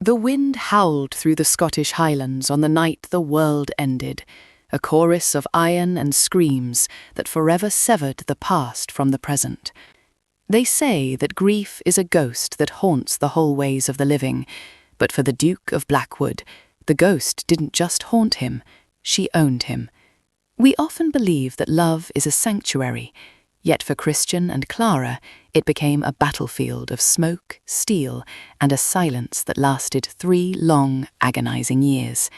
The wind howled through the Scottish Highlands on the night the world ended, a chorus of iron and screams that forever severed the past from the present. They say that grief is a ghost that haunts the hallways of the living, but for the Duke of Blackwood, the ghost didn't just haunt him, she owned him. We often believe that love is a sanctuary, yet for Christian and Clara, it became a battlefield of smoke, steel, and a silence that lasted 3 long, agonizing years.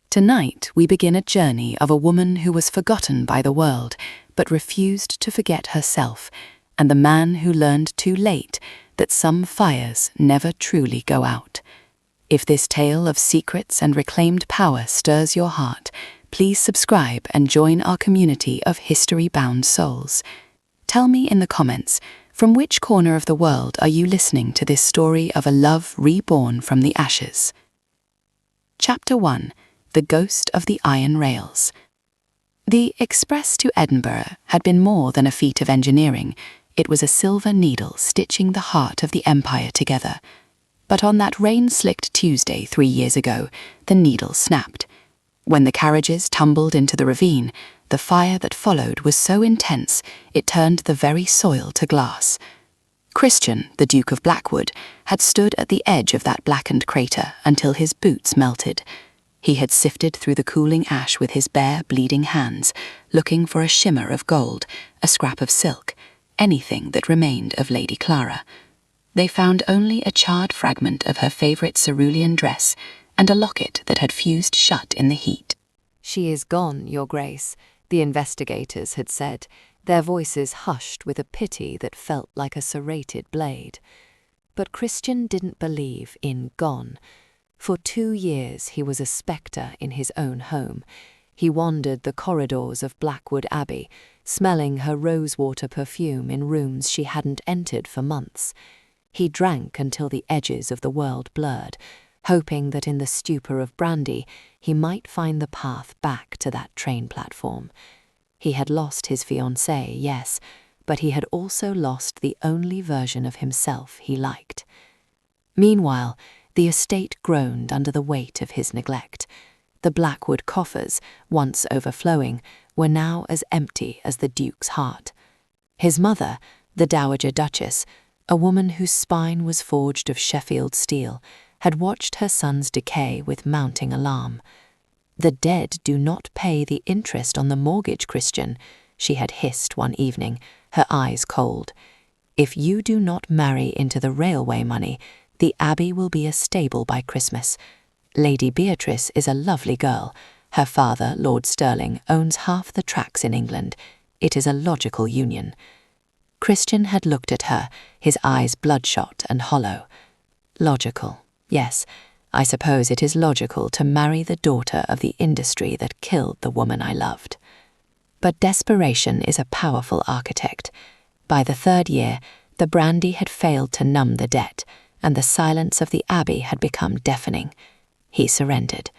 Tonight, we begin a journey of a woman who was forgotten by the world, but refused to forget herself, and the man who learned too late that some fires never truly go out. If this tale of secrets and reclaimed power stirs your heart, please subscribe and join our community of history-bound souls. Tell me in the comments, from which corner of the world are you listening to this story of a love reborn from the ashes? Chapter 1. The Ghost of the Iron Rails. The express to Edinburgh had been more than a feat of engineering. It was a silver needle stitching the heart of the empire together. But on that rain-slicked Tuesday 3 years ago, the needle snapped. When the carriages tumbled into the ravine, the fire that followed was so intense it turned the very soil to glass. Christian, the Duke of Blackwood, had stood at the edge of that blackened crater until his boots melted. He had sifted through the cooling ash with his bare, bleeding hands, looking for a shimmer of gold, a scrap of silk, anything that remained of Lady Clara. They found only a charred fragment of her favourite cerulean dress and a locket that had fused shut in the heat. "She is gone, Your Grace," the investigators had said, their voices hushed with a pity that felt like a serrated blade. But Christian didn't believe in gone. For 2 years he was a spectre in his own home. He wandered the corridors of Blackwood Abbey, smelling her rosewater perfume in rooms she hadn't entered for months. He drank until the edges of the world blurred, hoping that in the stupor of brandy he might find the path back to that train platform. He had lost his fiancée, yes, but he had also lost the only version of himself he liked. Meanwhile, the estate groaned under the weight of his neglect. The Blackwood coffers, once overflowing, were now as empty as the Duke's heart. His mother, the Dowager Duchess, a woman whose spine was forged of Sheffield steel, had watched her son's decay with mounting alarm. "The dead do not pay the interest on the mortgage, Christian," she had hissed one evening, her eyes cold. "If you do not marry into the railway money, the Abbey will be a stable by Christmas. Lady Beatrice is a lovely girl. Her father, Lord Stirling, owns half the tracks in England. It is a logical union." Christian had looked at her, his eyes bloodshot and hollow. Logical. Yes, I suppose it is logical to marry the daughter of the industry that killed the woman I loved. But desperation is a powerful architect. By the 3rd year, the brandy had failed to numb the debt, and the silence of the Abbey had become deafening. He surrendered.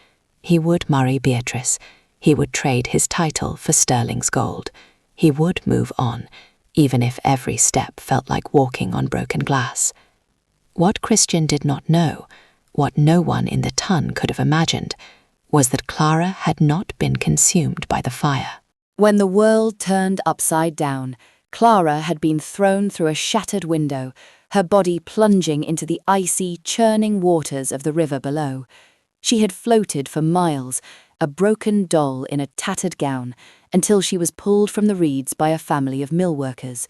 He would marry Beatrice. He would trade his title for Stirling's gold. He would move on, even if every step felt like walking on broken glass. What Christian did not know, what no one in the ton could have imagined, was that Clara had not been consumed by the fire. When the world turned upside down, Clara had been thrown through a shattered window, her body plunging into the icy, churning waters of the river below. She had floated for miles, a broken doll in a tattered gown, until she was pulled from the reeds by a family of mill workers.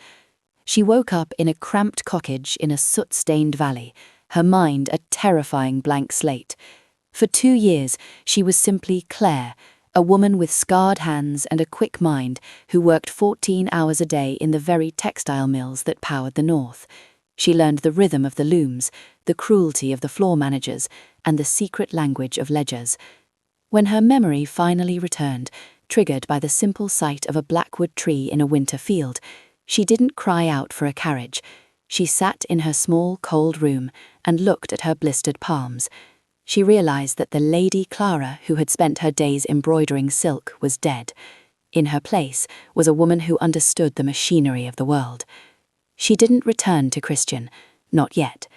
She woke up in a cramped cottage in a soot-stained valley, her mind a terrifying blank slate. For 2 years, she was simply Claire, a woman with scarred hands and a quick mind who worked 14 hours a day in the very textile mills that powered the north. She learned the rhythm of the looms, the cruelty of the floor managers, and the secret language of ledgers. When her memory finally returned, triggered by the simple sight of a blackwood tree in a winter field, she didn't cry out for a carriage. She sat in her small, cold room and looked at her blistered palms. She realized that the Lady Clara who had spent her days embroidering silk was dead. In her place was a woman who understood the machinery of the world. She didn't return to Christian, not yet.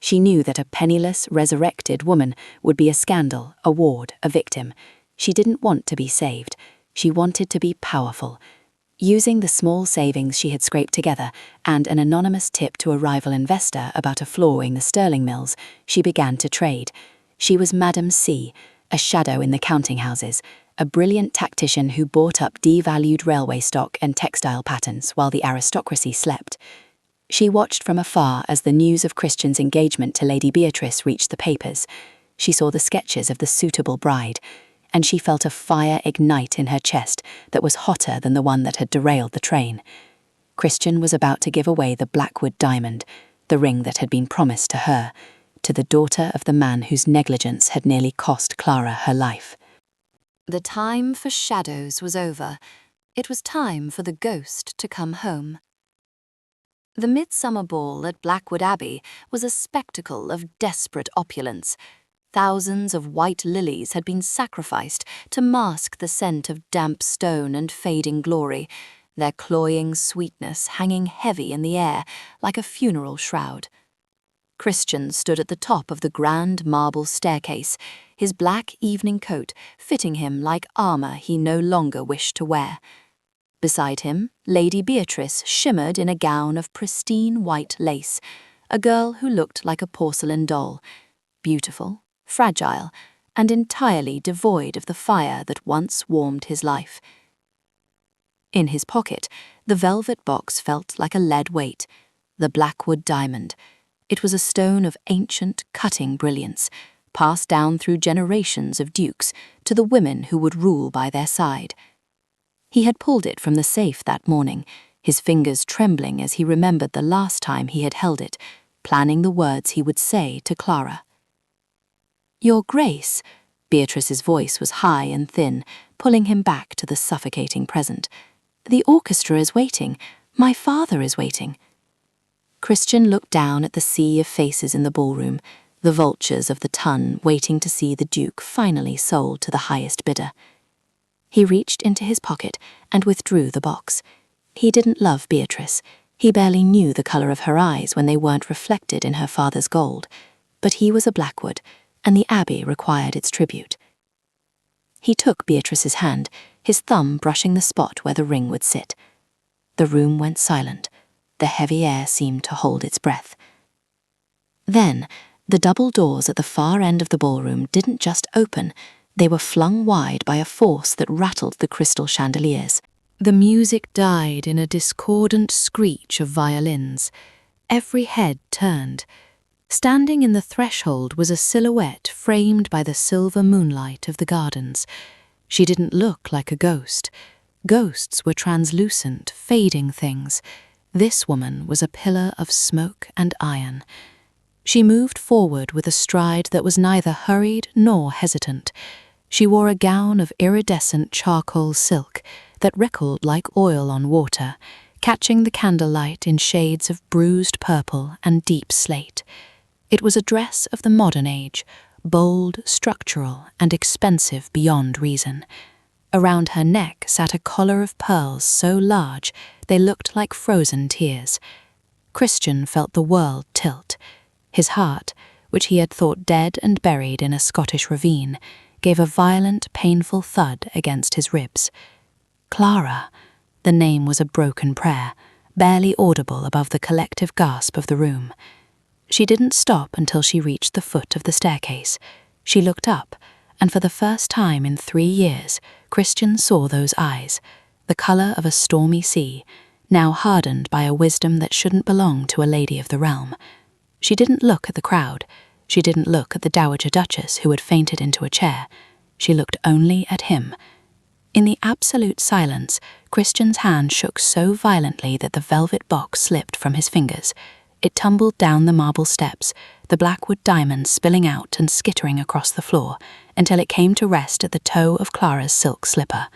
She knew that a penniless, resurrected woman would be a scandal, a ward, a victim. She didn't want to be saved. She wanted to be powerful. Using the small savings she had scraped together and an anonymous tip to a rival investor about a flaw in the sterling mills, she began to trade. She was Madame C, a shadow in the counting houses, a brilliant tactician who bought up devalued railway stock and textile patents while the aristocracy slept. She watched from afar as the news of Christian's engagement to Lady Beatrice reached the papers. She saw the sketches of the suitable bride, and she felt a fire ignite in her chest that was hotter than the one that had derailed the train. Christian was about to give away the Blackwood Diamond, the ring that had been promised to her, to the daughter of the man whose negligence had nearly cost Clara her life. The time for shadows was over. It was time for the ghost to come home. The midsummer ball at Blackwood Abbey was a spectacle of desperate opulence. Thousands of white lilies had been sacrificed to mask the scent of damp stone and fading glory, their cloying sweetness hanging heavy in the air like a funeral shroud. Christian stood at the top of the grand marble staircase, his black evening coat fitting him like armor he no longer wished to wear. Beside him, Lady Beatrice shimmered in a gown of pristine white lace, a girl who looked like a porcelain doll, beautiful, fragile, and entirely devoid of the fire that once warmed his life. In his pocket, the velvet box felt like a lead weight, the Blackwood Diamond. It was a stone of ancient, cutting brilliance, passed down through generations of dukes to the women who would rule by their side. He had pulled it from the safe that morning, his fingers trembling as he remembered the last time he had held it, planning the words he would say to Clara. "Your Grace," Beatrice's voice was high and thin, pulling him back to the suffocating present. "The orchestra is waiting. My father is waiting." Christian looked down at the sea of faces in the ballroom, the vultures of the ton waiting to see the Duke finally sold to the highest bidder. He reached into his pocket and withdrew the box. He didn't love Beatrice. He barely knew the colour of her eyes when they weren't reflected in her father's gold. But he was a Blackwood, and the Abbey required its tribute. He took Beatrice's hand, his thumb brushing the spot where the ring would sit. The room went silent. The heavy air seemed to hold its breath. Then, the double doors at the far end of the ballroom didn't just open, they were flung wide by a force that rattled the crystal chandeliers. The music died in a discordant screech of violins. Every head turned. Standing in the threshold was a silhouette framed by the silver moonlight of the gardens. She didn't look like a ghost. Ghosts were translucent, fading things. This woman was a pillar of smoke and iron. She moved forward with a stride that was neither hurried nor hesitant. She wore a gown of iridescent charcoal silk that rippled like oil on water, catching the candlelight in shades of bruised purple and deep slate. It was a dress of the modern age, bold, structural, and expensive beyond reason. Around her neck sat a collar of pearls so large they looked like frozen tears. Christian felt the world tilt. His heart, which he had thought dead and buried in a Scottish ravine, gave a violent, painful thud against his ribs. Clara. The name was a broken prayer, barely audible above the collective gasp of the room. She didn't stop until she reached the foot of the staircase. She looked up, and for the first time in 3 years, Christian saw those eyes, the colour of a stormy sea, now hardened by a wisdom that shouldn't belong to a lady of the realm. She didn't look at the crowd. She didn't look at the Dowager Duchess who had fainted into a chair. She looked only at him. In the absolute silence, Christian's hand shook so violently that the velvet box slipped from his fingers. It tumbled down the marble steps, the Blackwood Diamond spilling out and skittering across the floor, until it came to rest at the toe of Clara's silk slipper.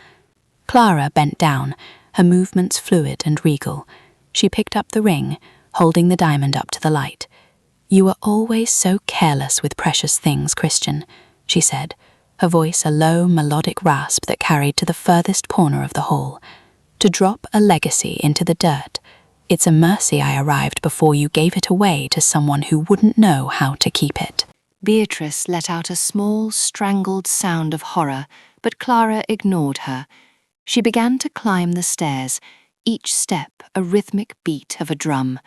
Clara bent down, her movements fluid and regal. She picked up the ring, holding the diamond up to the light. "You are always so careless with precious things, Christian," she said, her voice a low, melodic rasp that carried to the furthest corner of the hall. "To drop a legacy into the dirt. It's a mercy I arrived before you gave it away to someone who wouldn't know how to keep it." Beatrice let out a small, strangled sound of horror, but Clara ignored her. She began to climb the stairs, each step a rhythmic beat of a drum.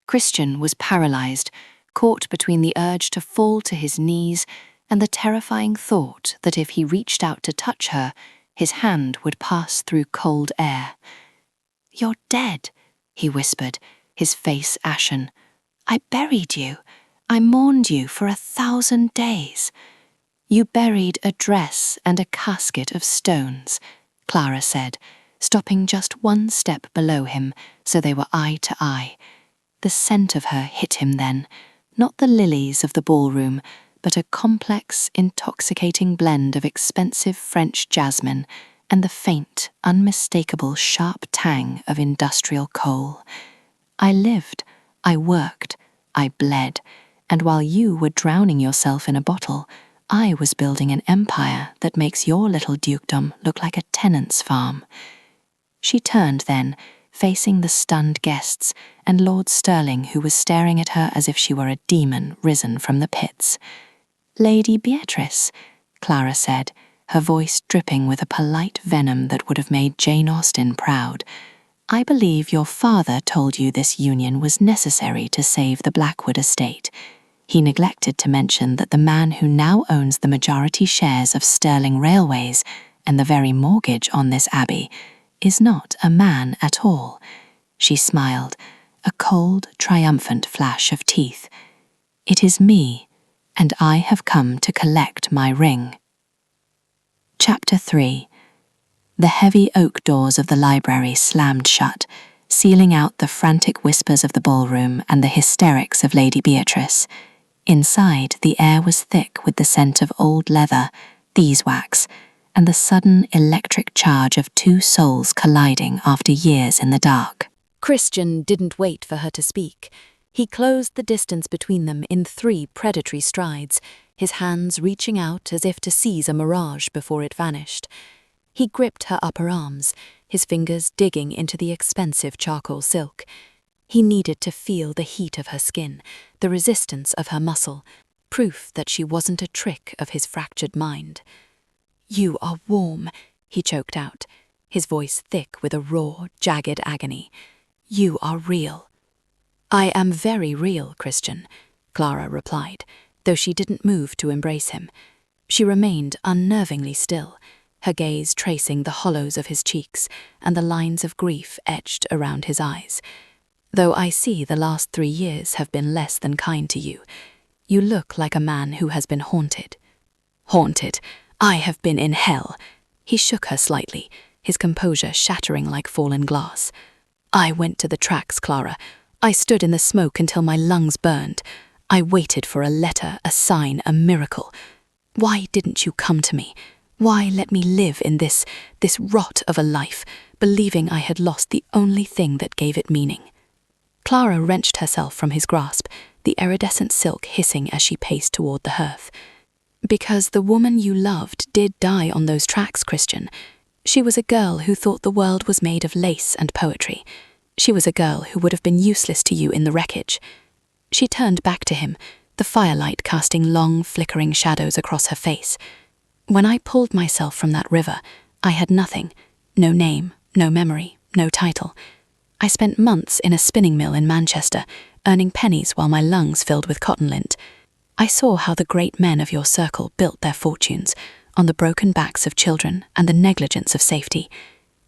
Christian was paralyzed, caught between the urge to fall to his knees and the terrifying thought that if he reached out to touch her, his hand would pass through cold air. "You're dead," he whispered, his face ashen. "I buried you. I mourned you for 1,000 days." "You buried a dress and a casket of stones," Clara said, stopping just one step below him so they were eye to eye. The scent of her hit him then, not the lilies of the ballroom, but a complex, intoxicating blend of expensive French jasmine and the faint, unmistakable sharp tang of industrial coal. "I lived, I worked, I bled, and while you were drowning yourself in a bottle, I was building an empire that makes your little dukedom look like a tenant's farm." She turned then, facing the stunned guests and Lord Stirling, who was staring at her as if she were a demon risen from the pits. "Lady Beatrice," Clara said, her voice dripping with a polite venom that would have made Jane Austen proud. "I believe your father told you this union was necessary to save the Blackwood estate. He neglected to mention that the man who now owns the majority shares of Stirling Railways and the very mortgage on this abbey is not a man at all." She smiled, a cold, triumphant flash of teeth. "It is me, and I have come to collect my ring." Chapter 3. The heavy oak doors of the library slammed shut, sealing out the frantic whispers of the ballroom and the hysterics of Lady Beatrice. Inside, the air was thick with the scent of old leather, beeswax, and the sudden electric charge of two souls colliding after years in the dark. Christian didn't wait for her to speak. He closed the distance between them in 3 predatory strides, his hands reaching out as if to seize a mirage before it vanished. He gripped her upper arms, his fingers digging into the expensive charcoal silk. He needed to feel the heat of her skin, the resistance of her muscle, proof that she wasn't a trick of his fractured mind. "You are warm," he choked out, his voice thick with a raw, jagged agony. "You are real." "I am very real, Christian," Clara replied, though she didn't move to embrace him. She remained unnervingly still, her gaze tracing the hollows of his cheeks and the lines of grief etched around his eyes. "Though I see the last 3 years have been less than kind to you, you look like a man who has been haunted." "Haunted? I have been in hell." He shook her slightly, his composure shattering like fallen glass. "I went to the tracks, Clara. I stood in the smoke until my lungs burned. I waited for a letter, a sign, a miracle. Why didn't you come to me? Why let me live in this rot of a life, believing I had lost the only thing that gave it meaning?" Clara wrenched herself from his grasp, the iridescent silk hissing as she paced toward the hearth. "Because the woman you loved did die on those tracks, Christian. She was a girl who thought the world was made of lace and poetry. She was a girl who would have been useless to you in the wreckage." She turned back to him, the firelight casting long, flickering shadows across her face. "When I pulled myself from that river, I had nothing. No name, no memory, no title. I spent months in a spinning mill in Manchester, earning pennies while my lungs filled with cotton lint. I saw how the great men of your circle built their fortunes, on the broken backs of children and the negligence of safety.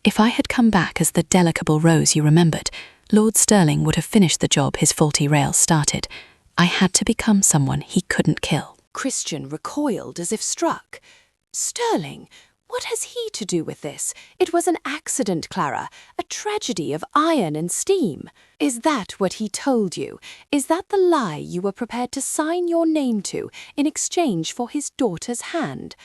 If I had come back as the delicable rose you remembered, Lord Stirling would have finished the job his faulty rails started. I had to become someone he couldn't kill." Christian recoiled as if struck. "Stirling? What has he to do with this? It was an accident, Clara, a tragedy of iron and steam. Is that what he told you? Is that the lie you were prepared to sign your name to in exchange for his daughter's hand?"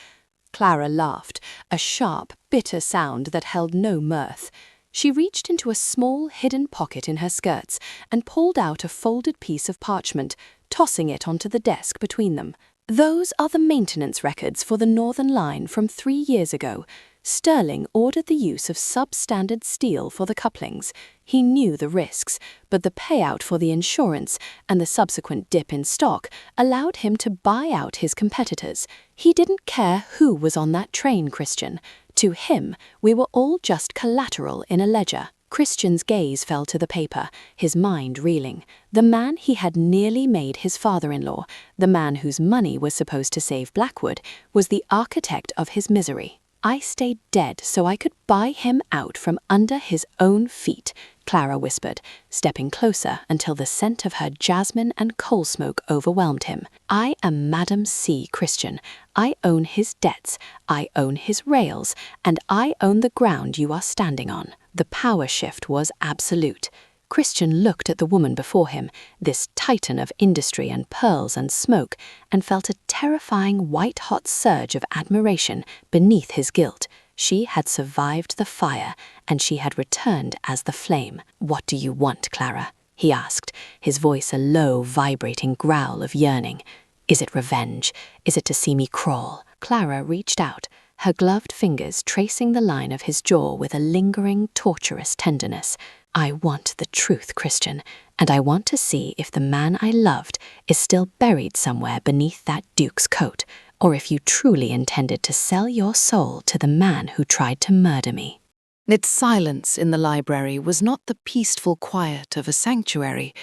Clara laughed, a sharp, bitter sound that held no mirth. She reached into a small, hidden pocket in her skirts and pulled out a folded piece of parchment, tossing it onto the desk between them. "Those are the maintenance records for the Northern Line from 3 years ago. Sterling ordered the use of substandard steel for the couplings. He knew the risks, but the payout for the insurance and the subsequent dip in stock allowed him to buy out his competitors. He didn't care who was on that train, Christian. To him, we were all just collateral in a ledger. Christian's gaze fell to the paper, his mind reeling. The man he had nearly made his father-in-law, the man whose money was supposed to save Blackwood, was the architect of his misery. I stayed dead so I could buy him out from under his own feet, Clara whispered, stepping closer until the scent of her jasmine and coal smoke overwhelmed him. I am Madam C. Christian. I own his debts, I own his rails, and I own the ground you are standing on. The power shift was absolute. Christian looked at the woman before him, this titan of industry and pearls and smoke, and felt a terrifying white-hot surge of admiration beneath his guilt. She had survived the fire, and she had returned as the flame. "What do you want, Clara?" he asked, his voice a low, vibrating growl of yearning. "Is it revenge? Is it to see me crawl?" Clara reached out, her gloved fingers tracing the line of his jaw with a lingering, torturous tenderness. "I want the truth, Christian, and I want to see if the man I loved is still buried somewhere beneath that duke's coat, or if you truly intended to sell your soul to the man who tried to murder me." Its silence in the library was not the peaceful quiet of a sanctuary.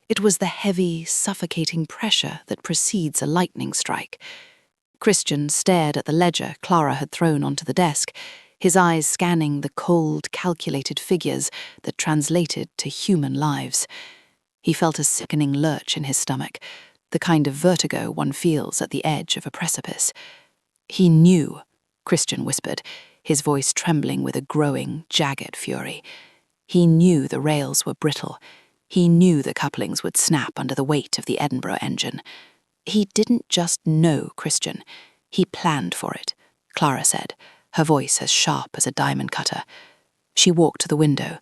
It was the heavy, suffocating pressure that precedes a lightning strike. Christian stared at the ledger Clara had thrown onto the desk, his eyes scanning the cold, calculated figures that translated to human lives. He felt a sickening lurch in his stomach, the kind of vertigo one feels at the edge of a precipice. "He knew," Christian whispered, his voice trembling with a growing, jagged fury. "He knew the rails were brittle. He knew the couplings would snap under the weight of the Edinburgh engine. He didn't just know, Christian. He planned for it," Clara said, her voice as sharp as a diamond cutter. She walked to the window,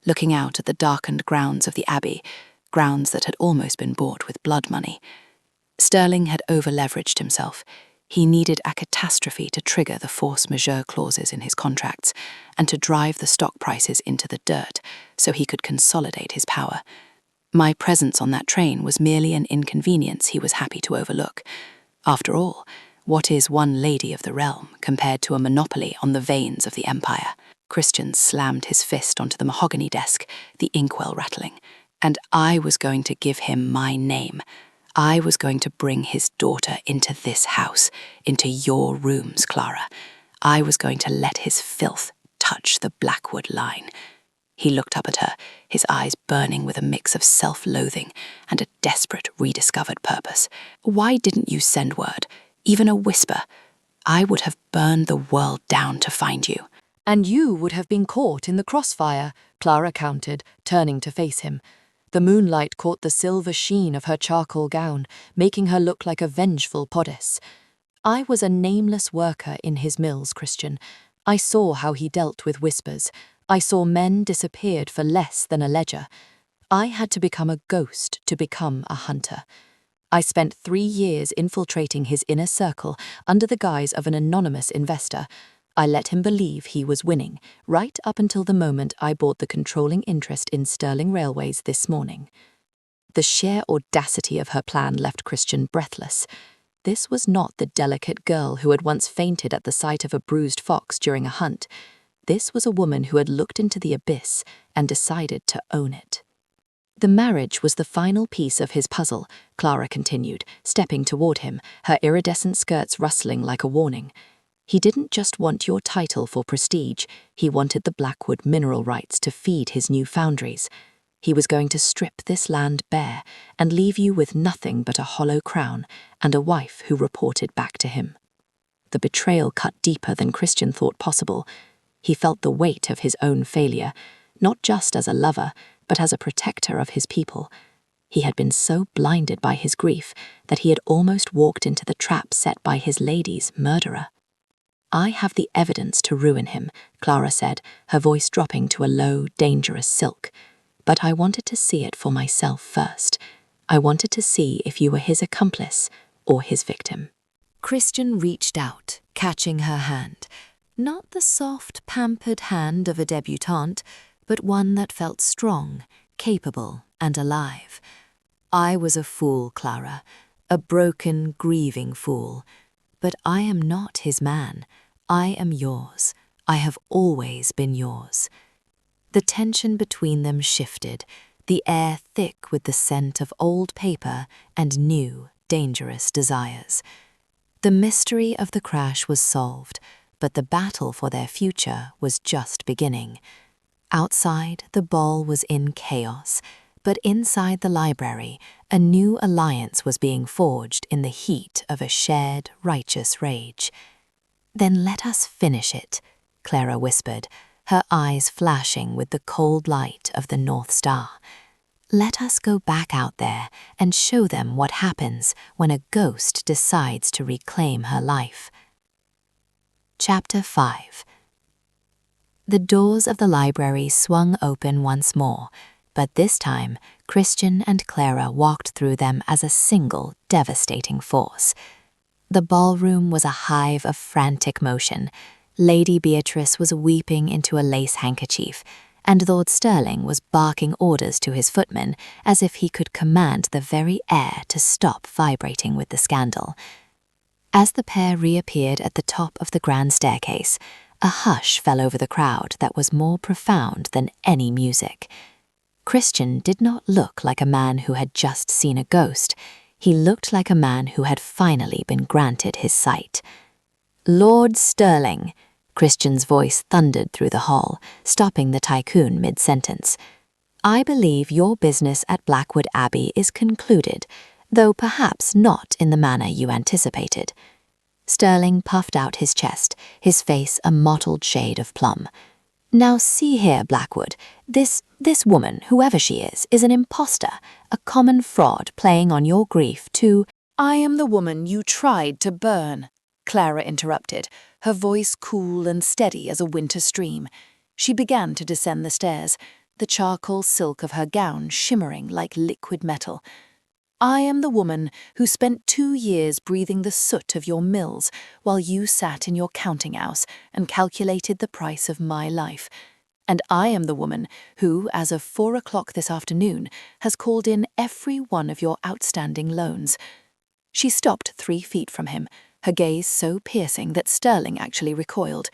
looking out at the darkened grounds of the Abbey, grounds that had almost been bought with blood money. Sterling had over-leveraged himself. He needed a catastrophe to trigger the force majeure clauses in his contracts and to drive the stock prices into the dirt so he could consolidate his power. My presence on that train was merely an inconvenience he was happy to overlook. After all, what is one lady of the realm compared to a monopoly on the veins of the empire? Christian slammed his fist onto the mahogany desk, the inkwell rattling. And I was going to give him my name. I was going to bring his daughter into this house, into your rooms, Clara. I was going to let his filth touch the Blackwood line. He looked up at her, his eyes burning with a mix of self-loathing and a desperate, rediscovered purpose. "Why didn't you send word? Even a whisper? I would have burned the world down to find you." "And you would have been caught in the crossfire," Clara countered, turning to face him. The moonlight caught the silver sheen of her charcoal gown, making her look like a vengeful goddess. "I was a nameless worker in his mills, Christian. I saw how he dealt with whispers. I saw men disappeared for less than a ledger. I had to become a ghost to become a hunter. I spent 3 years infiltrating his inner circle under the guise of an anonymous investor. I let him believe he was winning, right up until the moment I bought the controlling interest in Sterling Railways this morning." The sheer audacity of her plan left Christian breathless. This was not the delicate girl who had once fainted at the sight of a bruised fox during a hunt. This was a woman who had looked into the abyss and decided to own it. "The marriage was the final piece of his puzzle," Clara continued, stepping toward him, her iridescent skirts rustling like a warning. "He didn't just want your title for prestige, he wanted the Blackwood mineral rights to feed his new foundries. He was going to strip this land bare and leave you with nothing but a hollow crown and a wife who reported back to him." The betrayal cut deeper than Christian thought possible. He felt the weight of his own failure, not just as a lover, but as a protector of his people. He had been so blinded by his grief that he had almost walked into the trap set by his lady's murderer. "I have the evidence to ruin him," Clara said, her voice dropping to a low, dangerous silk. "But I wanted to see it for myself first. I wanted to see if you were his accomplice or his victim." Christian reached out, catching her hand. Not the soft, pampered hand of a debutante, but one that felt strong, capable, and alive. I was a fool, Clara, a broken, grieving fool. But I am not his man. I am yours. I have always been yours. The tension between them shifted, the air thick with the scent of old paper and new, dangerous desires. The mystery of the crash was solved, but the battle for their future was just beginning. Outside, the ball was in chaos, but inside the library, a new alliance was being forged in the heat of a shared, righteous rage. "Then let us finish it," Clara whispered, her eyes flashing with the cold light of the North Star. "Let us go back out there and show them what happens when a ghost decides to reclaim her life." Chapter 5. The doors of the library swung open once more, but this time Christian and Clara walked through them as a single, devastating force. The ballroom was a hive of frantic motion. Lady Beatrice was weeping into a lace handkerchief, and Lord Sterling was barking orders to his footman as if he could command the very air to stop vibrating with the scandal. As the pair reappeared at the top of the grand staircase, a hush fell over the crowd that was more profound than any music. Christian did not look like a man who had just seen a ghost. He looked like a man who had finally been granted his sight. "Lord Sterling," Christian's voice thundered through the hall, stopping the tycoon mid-sentence. "I believe your business at Blackwood Abbey is concluded, though perhaps not in the manner you anticipated." Sterling puffed out his chest, his face a mottled shade of plum. "Now see here, Blackwood, this woman, whoever she is an impostor, a common fraud playing on your grief to—" "I am the woman you tried to burn," Clara interrupted, her voice cool and steady as a winter stream. She began to descend the stairs, the charcoal silk of her gown shimmering like liquid metal. "I am the woman who spent 2 years breathing the soot of your mills while you sat in your counting-house and calculated the price of my life. And I am the woman who, as of 4 o'clock this afternoon, has called in every one of your outstanding loans." She stopped 3 feet from him, her gaze so piercing that Sterling actually recoiled.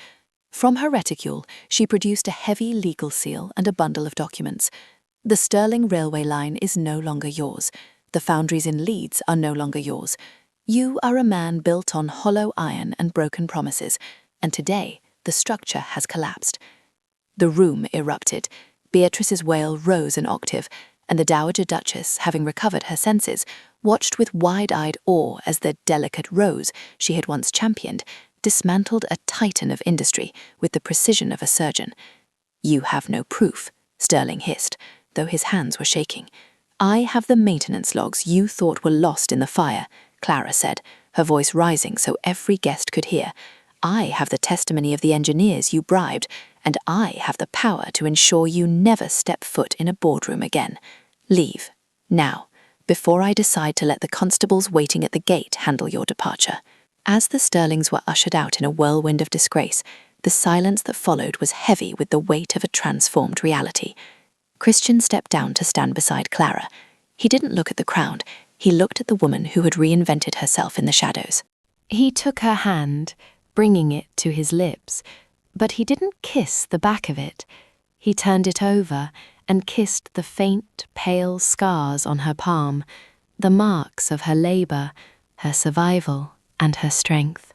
From her reticule, she produced a heavy legal seal and a bundle of documents. "The Stirling railway line is no longer yours. The foundries in Leeds are no longer yours. You are a man built on hollow iron and broken promises, and today the structure has collapsed." The room erupted. Beatrice's wail rose an octave, and the Dowager Duchess, having recovered her senses, watched with wide-eyed awe as the delicate Rose she had once championed dismantled a titan of industry with the precision of a surgeon. "You have no proof," Sterling hissed, though his hands were shaking. "I have the maintenance logs you thought were lost in the fire," Clara said, her voice rising so every guest could hear. "I have the testimony of the engineers you bribed, and I have the power to ensure you never step foot in a boardroom again. Leave, now, before I decide to let the constables waiting at the gate handle your departure." As the Sterlings were ushered out in a whirlwind of disgrace, the silence that followed was heavy with the weight of a transformed reality. Christian stepped down to stand beside Clara. He didn't look at the crowd, he looked at the woman who had reinvented herself in the shadows. He took her hand, bringing it to his lips, but he didn't kiss the back of it. He turned it over and kissed the faint, pale scars on her palm, the marks of her labor, her survival, and her strength.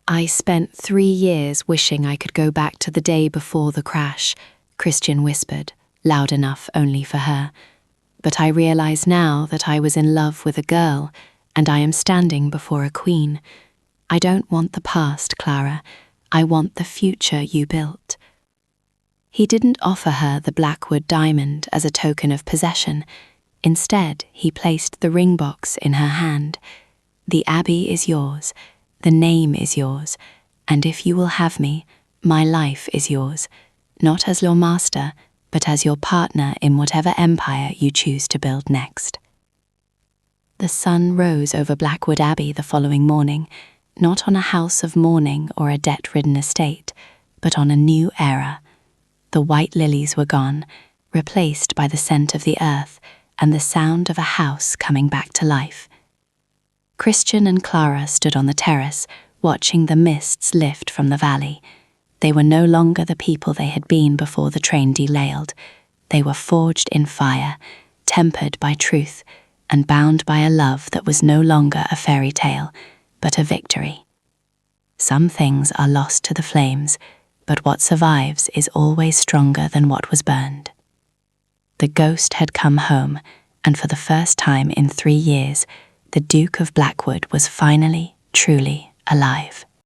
"I spent 3 years wishing I could go back to the day before the crash," Christian whispered, loud enough only for her. "But I realize now that I was in love with a girl, and I am standing before a queen. I don't want the past, Clara. I want the future you built." He didn't offer her the Blackwood Diamond as a token of possession. Instead, he placed the ring box in her hand. "The Abbey is yours, the name is yours, and if you will have me, my life is yours, not as your master, but as your partner in whatever empire you choose to build next." The sun rose over Blackwood Abbey the following morning, not on a house of mourning or a debt-ridden estate, but on a new era. The white lilies were gone, replaced by the scent of the earth and the sound of a house coming back to life. Christian and Clara stood on the terrace, watching the mists lift from the valley. They were no longer the people they had been before the train derailed. They were forged in fire, tempered by truth, and bound by a love that was no longer a fairy tale, but a victory. Some things are lost to the flames, but what survives is always stronger than what was burned. The ghost had come home, and for the first time in 3 years, the Duke of Blackwood was finally, truly alive.